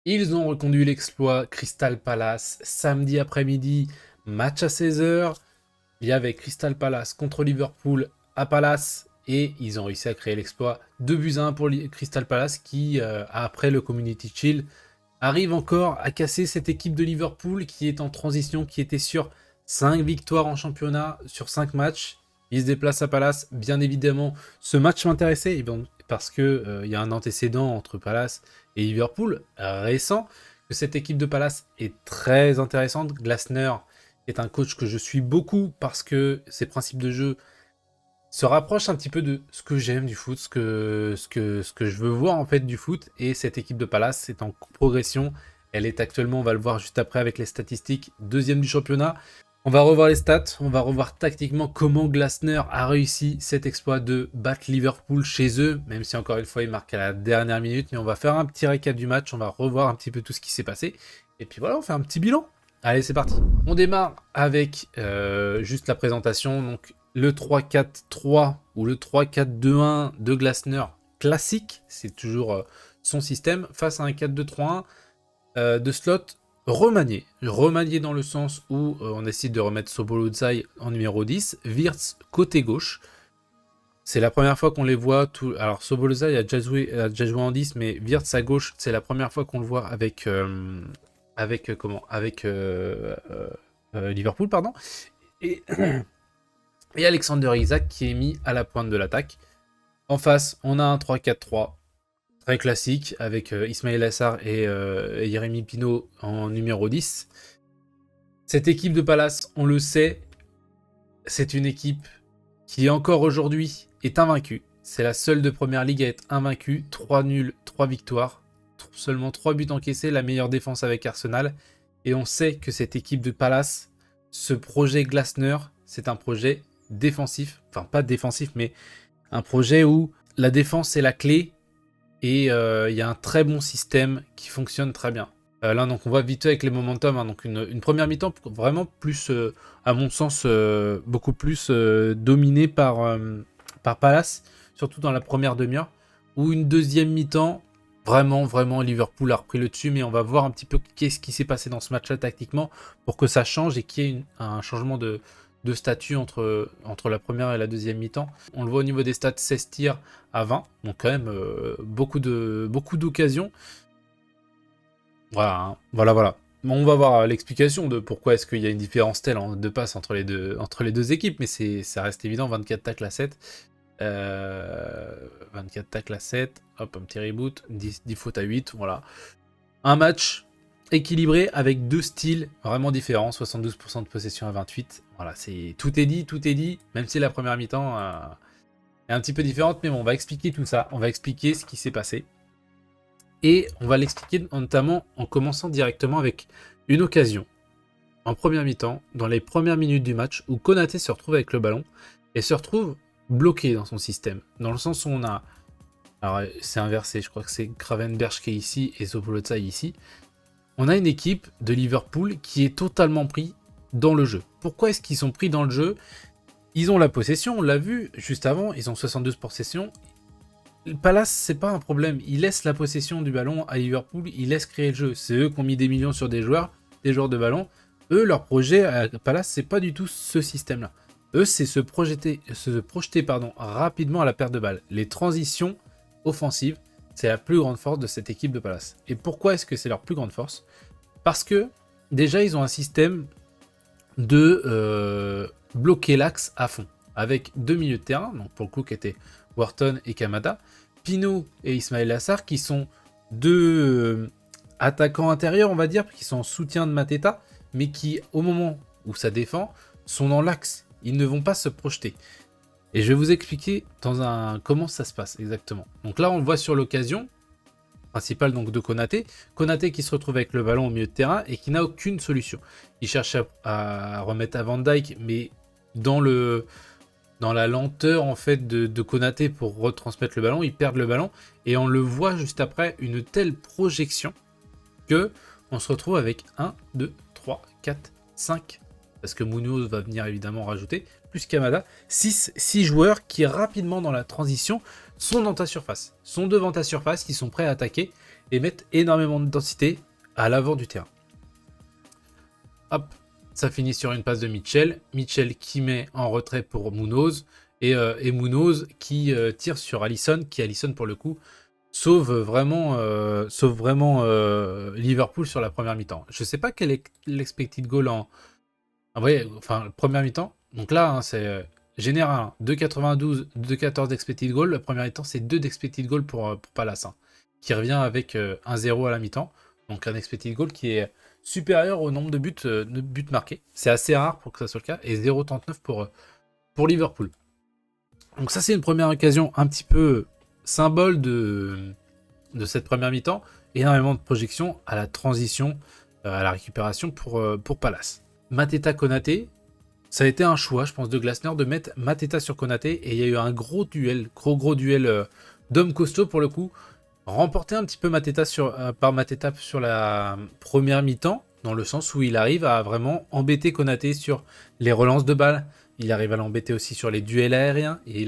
Ils ont reconduit l'exploit Crystal Palace samedi après-midi, match à 16 h. Il y avait Crystal Palace contre Liverpool à Palace et ils ont réussi à créer l'exploit 2 buts à 1 pour Crystal Palace qui, après le Community Shield, arrive encore à casser cette équipe de Liverpool qui est en transition, qui était sur 5 victoires en championnat sur 5 matchs. Ils se déplacent à Palace. Bien évidemment, ce match m'intéressait parce que y a un antécédent entre Palace et Liverpool récent, que cette équipe de Palace est très intéressante. Glasner est un coach que je suis beaucoup parce que ses principes de jeu se rapprochent un petit peu de ce que j'aime du foot, ce que je veux voir en fait du foot. Et cette équipe de Palace est en progression. Elle est actuellement, on va le voir juste après avec les statistiques, deuxième du championnat. On va revoir les stats, on va revoir tactiquement comment Glasner a réussi cet exploit de battre Liverpool chez eux, même si encore une fois il marque à la dernière minute, mais on va faire un petit récap du match, on va revoir un petit peu tout ce qui s'est passé, et puis voilà, on fait un petit bilan. Allez, c'est parti. On démarre avec juste la présentation, donc le 3-4-3 ou le 3-4-2-1 de Glasner classique, c'est toujours son système, face à un 4-2-3-1 de slot remanié dans le sens où on décide de remettre Sobolozai en numéro 10, Wirtz côté gauche. C'est la première fois qu'on les voit. Alors Sobolozai a déjà joué en 10, mais Wirtz à gauche, c'est la première fois qu'on le voit avec Liverpool, pardon. Et, et Alexander Isak qui est mis à la pointe de l'attaque. En face, on a un 3-4-3 très classique avec Ismail Assar et Jérémy Pino en numéro 10. Cette équipe de Palace, on le sait, c'est une équipe qui encore aujourd'hui est invaincue. C'est la seule de Première Ligue à être invaincue. 3 nuls, 3 victoires. Seulement 3 buts encaissés, la meilleure défense avec Arsenal. Et on sait que cette équipe de Palace, ce projet Glasner, c'est un projet défensif. Enfin, pas défensif, mais un projet où la défense est la clé. Et il y a un très bon système qui fonctionne très bien. Là, donc, on voit vite avec les momentum. Hein, donc, une première mi-temps vraiment plus, à mon sens, beaucoup plus dominée par Palace, surtout dans la première demi-heure. Ou une deuxième mi-temps, vraiment, Liverpool a repris le dessus. Mais on va voir un petit peu qu'est-ce qui s'est passé dans ce match-là tactiquement pour que ça change et qu'il y ait un changement de statut entre la première et la deuxième mi-temps. On le voit au niveau des stats, 16 tirs à 20, donc quand même beaucoup d'occasions. Voilà, hein. Voilà. On va voir l'explication de pourquoi est-ce qu'il y a une différence telle de passes entre les deux équipes, mais ça reste évident, 24 tacles à 7. 24 tacles à 7, hop, un petit reboot, 10 fautes à 8, voilà. Un match équilibré avec deux styles vraiment différents, 72% de possession à 28. Voilà, tout est dit, même si la première mi-temps est un petit peu différente, mais bon, on va expliquer tout ça, on va expliquer ce qui s'est passé. Et on va l'expliquer notamment en commençant directement avec une occasion. En première mi-temps, dans les premières minutes du match, où Konaté se retrouve avec le ballon et se retrouve bloqué dans son système. Dans le sens où on a... Alors c'est inversé, je crois que c'est Gravenberch qui est ici et Sobolozai ici. On a une équipe de Liverpool qui est totalement pris dans le jeu. Pourquoi est-ce qu'ils sont pris dans le jeu? Ils ont la possession, on l'a vu juste avant, ils ont 72 possessions. Palace, c'est pas un problème. Ils laissent la possession du ballon à Liverpool, ils laissent créer le jeu. C'est eux qui ont mis des millions sur des joueurs de ballon. Eux, leur projet à Palace, c'est pas du tout ce système-là. Eux, c'est se projeter rapidement à la perte de balle. Les transitions offensives, c'est la plus grande force de cette équipe de Palace. Et pourquoi est-ce que c'est leur plus grande force? Parce que déjà, ils ont un système de bloquer l'axe à fond. Avec deux milieux de terrain, donc pour le coup qui étaient Wharton et Kamada, Pino et Ismail Assar, qui sont deux attaquants intérieurs, on va dire, qui sont en soutien de Mateta, mais qui, au moment où ça défend, sont dans l'axe. Ils ne vont pas se projeter. Et je vais vous expliquer comment ça se passe exactement. Donc là, on le voit sur l'occasion principale donc, de Konaté. Konaté qui se retrouve avec le ballon au milieu de terrain et qui n'a aucune solution. Il cherche à remettre à Van Dijk, mais dans la lenteur en fait de Konaté pour retransmettre le ballon, ils perdent le ballon et on le voit juste après une telle projection que on se retrouve avec 1, 2, 3, 4, 5, parce que Munoz va venir évidemment rajouter, plus Kamada, 6 joueurs qui rapidement dans la transition sont dans ta surface, sont devant ta surface, qui sont prêts à attaquer et mettre énormément de densité à l'avant du terrain. Hop, ça finit sur une passe de Mitchell. Mitchell qui met en retrait pour Munoz. Et Munoz qui tire sur Alisson, qui Alisson pour le coup sauve vraiment Liverpool sur la première mi-temps. Je sais pas quel est l'expected goal en vrai, enfin première mi-temps. Donc là, hein, c'est général, 2,92, 2,14 d'expected goal. La première mi-temps, c'est 2 d'expected goal pour Palace, hein, qui revient avec 1-0 à la mi-temps. Donc un expected goal qui est supérieur au nombre de buts marqués. C'est assez rare pour que ça soit le cas. Et 0,39 pour Liverpool. Donc ça, c'est une première occasion un petit peu symbole de cette première mi-temps. Énormément de projections à la transition, à la récupération pour Palace. Mateta Konaté, ça a été un choix, je pense, de Glasner de mettre Mateta sur Konaté. Et il y a eu un gros duel d'hommes costauds pour le coup. Remporté un petit peu par Mateta sur la première mi-temps, dans le sens où il arrive à vraiment embêter Konaté sur les relances de balles. Il arrive à l'embêter aussi sur les duels aériens. Et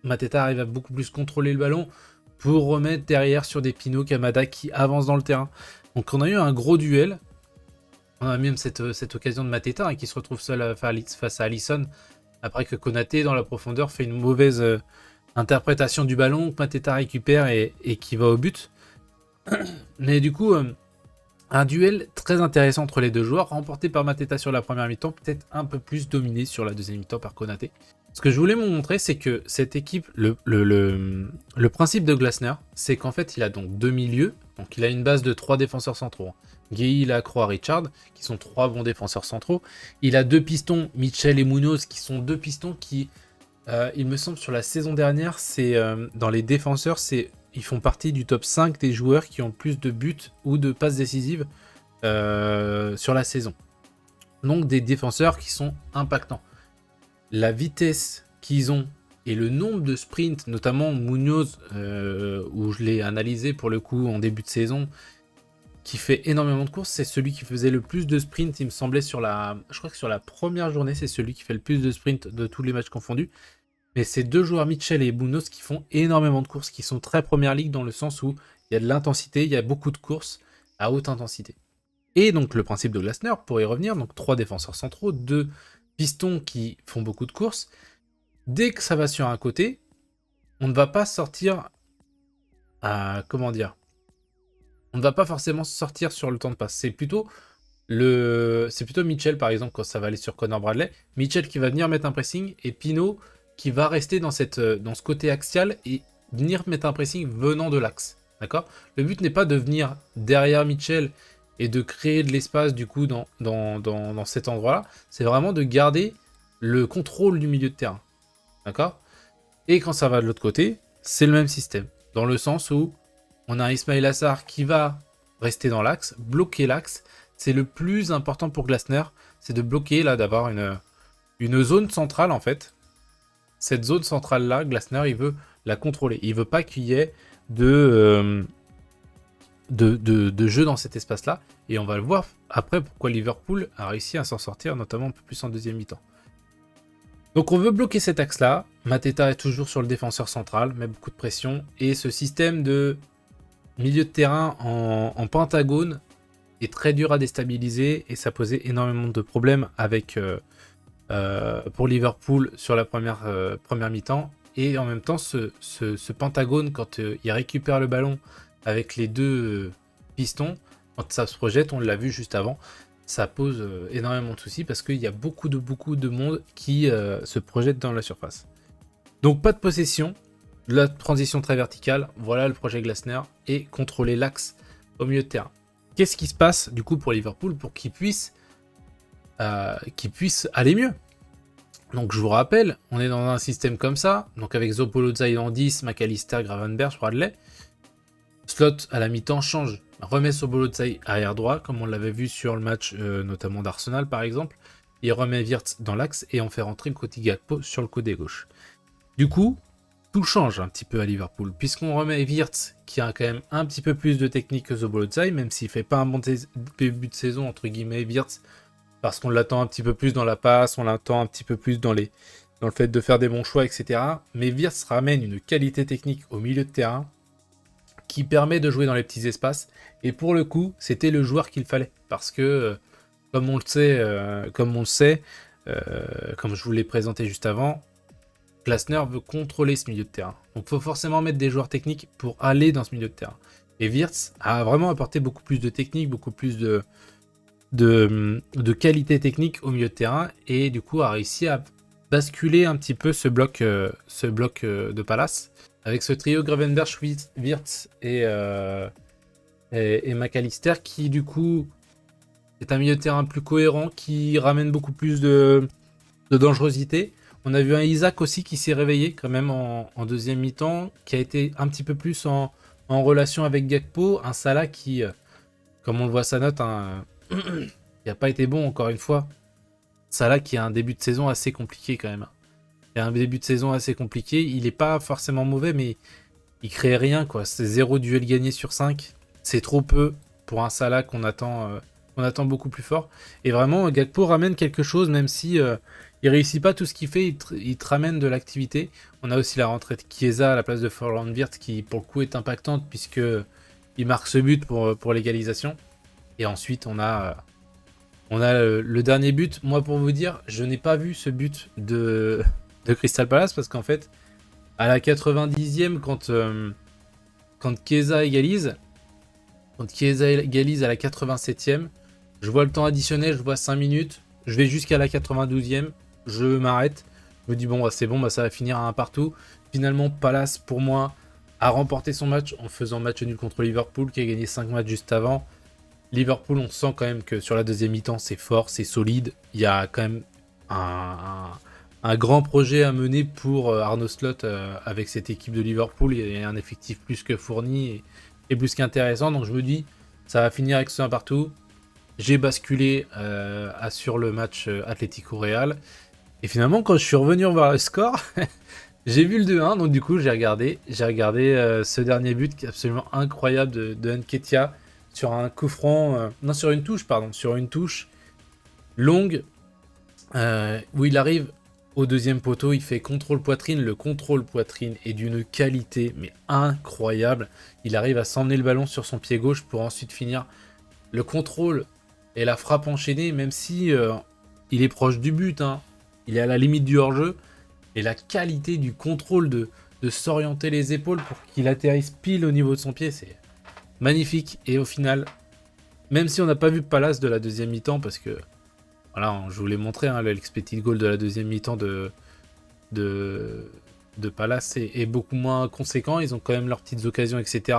Mateta arrive à beaucoup plus contrôler le ballon pour remettre derrière sur des Pino Kamada qui avancent dans le terrain. Donc on a eu un gros duel. On a même cette occasion de Mateta, hein, qui se retrouve seul face à Alisson. Après que Konaté, dans la profondeur, fait une mauvaise interprétation du ballon, que Mateta récupère et qui va au but. Mais du coup, un duel très intéressant entre les deux joueurs, remporté par Mateta sur la première mi-temps, peut-être un peu plus dominé sur la deuxième mi-temps par Konaté. Ce que je voulais vous montrer, c'est que cette équipe, le principe de Glasner, c'est qu'en fait, il a donc 2 milieux. Donc il a une base de 3 défenseurs centraux. Gueye, Lacroix, Richard, qui sont 3 bons défenseurs centraux. Il a 2 pistons, Mitchell et Munoz, qui sont 2 pistons qui, il me semble, sur la saison dernière, c'est dans les défenseurs, ils font partie du top 5 des joueurs qui ont plus de buts ou de passes décisives sur la saison. Donc des défenseurs qui sont impactants. La vitesse qu'ils ont et le nombre de sprints, notamment Munoz, où je l'ai analysé pour le coup en début de saison, qui fait énormément de courses, c'est celui qui faisait le plus de sprints, il me semblait, je crois que sur la première journée, c'est celui qui fait le plus de sprints de tous les matchs confondus. Mais c'est 2 joueurs, Mitchell et Munoz, qui font énormément de courses, qui sont très première ligue dans le sens où il y a de l'intensité, il y a beaucoup de courses à haute intensité. Et donc le principe de Glasner, pour y revenir, donc 3 défenseurs centraux, 2 pistons qui font beaucoup de courses. Dès que ça va sur un côté, on ne va pas sortir à... Comment dire ? On ne va pas forcément sortir sur le temps de passe. C'est plutôt Mitchell, par exemple, quand ça va aller sur Connor Bradley. Mitchell qui va venir mettre un pressing et Pino qui va rester dans ce côté axial et venir mettre un pressing venant de l'axe. D'accord ? Le but n'est pas de venir derrière Mitchell et de créer de l'espace du coup dans cet endroit-là. C'est vraiment de garder le contrôle du milieu de terrain. D'accord ? Et quand ça va de l'autre côté, c'est le même système. Dans le sens où on a Ismail Assar qui va rester dans l'axe, bloquer l'axe. C'est le plus important pour Glasner, c'est de bloquer, là, d'avoir une zone centrale en fait. Cette zone centrale-là, Glasner, il veut la contrôler. Il veut pas qu'il y ait de jeu dans cet espace-là. Et on va le voir après pourquoi Liverpool a réussi à s'en sortir, notamment un peu plus en deuxième mi-temps. Donc on veut bloquer cet axe-là. Mateta est toujours sur le défenseur central, met beaucoup de pression. Et ce système de milieu de terrain en pentagone est très dur à déstabiliser. Et ça posait énormément de problèmes pour Liverpool sur la première mi-temps. Et en même temps, ce pentagone, quand il récupère le ballon avec les 2 pistons, quand ça se projette, on l'a vu juste avant, ça pose énormément de soucis parce qu'il y a beaucoup de monde qui se projette dans la surface. Donc pas de possession, de la transition très verticale, voilà le projet Glasner, et contrôler l'axe au milieu de terrain. Qu'est-ce qui se passe du coup pour Liverpool pour qu'ils puissent aller mieux ? Donc je vous rappelle, on est dans un système comme ça, donc avec Zopolozai en 10, McAllister, Gravenberch, Bradley. Slot à la mi-temps change, remet Zopolozai arrière droit, comme on l'avait vu sur le match notamment d'Arsenal par exemple. Il remet Wirtz dans l'axe et on fait rentrer Cody Gakpo sur le côté gauche. Du coup, tout change un petit peu à Liverpool, puisqu'on remet Wirtz qui a quand même un petit peu plus de technique que Zopolozai, même s'il fait pas un bon début de saison, entre guillemets, Wirtz, parce qu'on l'attend un petit peu plus dans la passe, on l'attend un petit peu plus dans le fait de faire des bons choix, etc. Mais Wirtz ramène une qualité technique au milieu de terrain qui permet de jouer dans les petits espaces. Et pour le coup, c'était le joueur qu'il fallait. Parce que, comme on le sait, comme je vous l'ai présenté juste avant, Glasner veut contrôler ce milieu de terrain. Donc il faut forcément mettre des joueurs techniques pour aller dans ce milieu de terrain. Et Wirtz a vraiment apporté beaucoup plus de technique, beaucoup plus de qualité technique au milieu de terrain. Et du coup a réussi à basculer un petit peu ce bloc de Palace. Avec ce trio Gravenberch, Wirtz et McAllister qui du coup est un milieu de terrain plus cohérent, qui ramène beaucoup plus de dangerosité. On a vu un Isaac aussi qui s'est réveillé quand même en deuxième mi-temps, qui a été un petit peu plus en relation avec Gakpo. Un Salah qui, comme on le voit sa note, hein, il n'a pas été bon encore une fois. Salah qui a un début de saison assez compliqué quand même. Il a un début de saison assez compliqué. Il n'est pas forcément mauvais, mais il crée rien, quoi. C'est 0 duel gagné sur 5. C'est trop peu pour un Salah qu'on attend beaucoup plus fort. Et vraiment, Gakpo ramène quelque chose, même si il réussit pas tout ce qu'il fait, il te ramène de l'activité. On a aussi la rentrée de Chiesa à la place de Florian Wirtz qui, pour le coup, est impactante puisque il marque ce but pour l'égalisation. Et ensuite, on a le dernier but. Moi, pour vous dire, je n'ai pas vu ce but de Crystal Palace parce qu'en fait, à la 90e, quand Chiesa égalise, à la 87e, je vois le temps additionnel, je vois 5 minutes, je vais jusqu'à la 92e, je m'arrête, je me dis bon, c'est bon, ça va finir à un partout. Finalement, Palace, pour moi, a remporté son match en faisant match nul contre Liverpool, qui a gagné 5 matchs juste avant. Liverpool, on sent quand même que sur la deuxième mi-temps, c'est fort, c'est solide. Il y a quand même un grand projet à mener pour Arnaud Slot avec cette équipe de Liverpool. Il y a un effectif plus que fourni et plus qu'intéressant. Donc je me dis, ça va finir avec ce 1 partout. J'ai basculé sur le match Atlético Real. Et finalement, quand je suis revenu voir le score, j'ai vu le 2-1. Donc du coup, j'ai regardé ce dernier but qui est absolument incroyable de Nketiah sur un coup franc. Sur une touche longue où il arrive au deuxième poteau. Il fait contrôle poitrine. Le contrôle poitrine est d'une qualité mais incroyable. Il arrive à s'emmener le ballon sur son pied gauche pour ensuite finir le contrôle et la frappe enchaînée, même si il est proche du but, hein. Il est à la limite du hors-jeu, et la qualité du contrôle de s'orienter les épaules pour qu'il atterrisse pile au niveau de son pied, c'est magnifique. Et au final, même si on n'a pas vu Palace de la deuxième mi-temps, parce que voilà, je vous l'ai montré, hein, l'expected goal de la deuxième mi-temps de Palace est beaucoup moins conséquent. Ils ont quand même leurs petites occasions, etc.,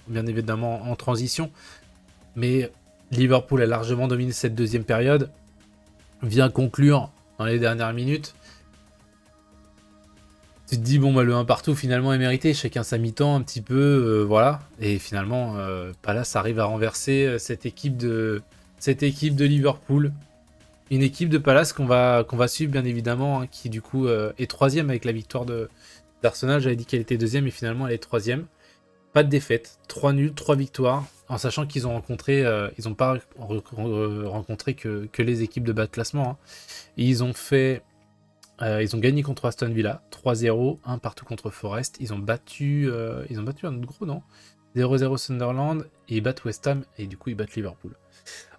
bien évidemment en transition. Mais Liverpool a largement dominé cette deuxième période, vient conclure dans les dernières minutes. Tu te dis, bon, le 1 partout finalement est mérité, chacun sa mi-temps un petit peu, voilà. Et finalement, Palace arrive à renverser cette équipe de Liverpool. Une équipe de Palace qu'on va suivre bien évidemment, hein, qui du coup est troisième avec la victoire d'Arsenal. J'avais dit qu'elle était deuxième et finalement elle est troisième. Pas de défaite, 3 nuls, 3 victoires, en sachant qu'ils ont rencontré, ils n'ont pas rencontré que les équipes de bas de classement, hein. Et ils ont gagné contre Aston Villa, 3-0, 1 partout contre Forest. Ils ont battu un autre gros, non, 0-0 Sunderland, et ils battent West Ham, et du coup ils battent Liverpool.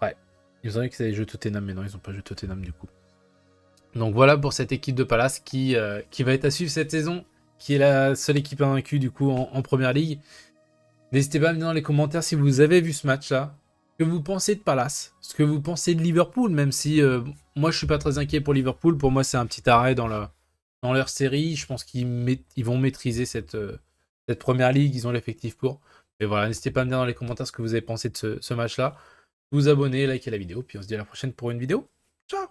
Ouais, ils ont dit qu'ils avaient joué Tottenham, mais non, ils n'ont pas joué Tottenham du coup. Donc voilà pour cette équipe de Palace qui va être à suivre cette saison, qui est la seule équipe invaincue du coup en Première Ligue. N'hésitez pas à me dire dans les commentaires si vous avez vu ce match-là, ce que vous pensez de Palace, ce que vous pensez de Liverpool, même si moi je suis pas très inquiet pour Liverpool. Pour moi c'est un petit arrêt dans leur série. Je pense qu'ils vont maîtriser cette Première Ligue, ils ont l'effectif pour. Mais voilà, n'hésitez pas à me dire dans les commentaires ce que vous avez pensé de ce match-là. Vous abonner, likez la vidéo, puis on se dit à la prochaine pour une vidéo. Ciao!